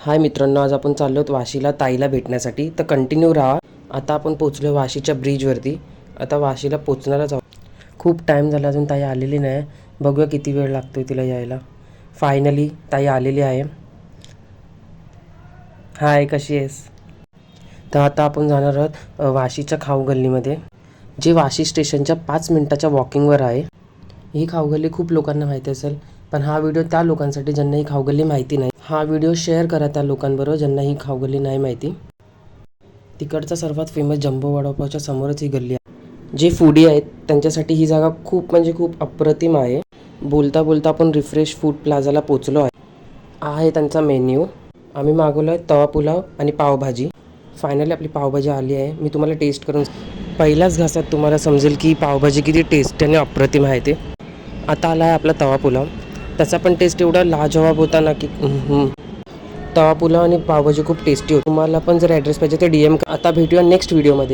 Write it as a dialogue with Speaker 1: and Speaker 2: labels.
Speaker 1: हाय मित्रांनो, आज आपण चाललो आहोत वाशीला ताईला भेटण्यासाठी, तर कंटिन्यू राहा. आता आपण पोचलो वाशीच्या ब्रिजवरती. आता वाशीला पोचणारच आहोत. खूप टाईम झाला, अजून ताई आलेली नाही. बघूया किती वेळ लागतोय तिला यायला. फायनली ताई आलेली आहे. हाय, कशी आहेस? तर आता आपण जाणार आहोत वाशीच्या खाऊ गल्लीमध्ये, जे वाशी स्टेशनच्या 5 मिनिटाच्या वॉकिंगवर आहे. ही खाऊगल्ली खूप लोकांना माहिती असेल, पण हा व्हिडिओ त्या लोकांसाठी ज्यांना ही खाऊगल्ली माहिती नाही. हा व्हिडिओ शेअर करा त्या लोकांबरोबर ज्यांना ही खाऊगल्ली नाही माहिती. तिकडचा सर्वात फेमस जम्बो वडापावच्या समोरच ही गल्ली आहे. जे फूडी आहेत त्यांच्यासाठी ही जागा खूप म्हणजे खूप अप्रतिम आहे. बोलता बोलता आपण रिफ्रेश फूड प्लाझाला पोचलो आहे. आहे त्यांचा मेन्यू. आम्ही मागवलो आहे तवा पुलाव आणि पावभाजी. फायनली आपली पावभाजी आली आहे. मी तुम्हाला टेस्ट करून पहिल्याच घासात तुम्हाला समजेल की पावभाजी किती टेस्टी आणि अप्रतिम आहे ते. आता आला आहे आपला तवा पुलाव. त्याचा पण टेस्ट एवढा लाजवाब होता ना की तवा पुलाव आणि पावभाजी खूप टेस्टी होती. तुम्हाला पण जर ॲड्रेस पाहिजे तर DM. आता भेटूया नेक्स्ट व्हिडिओमध्ये.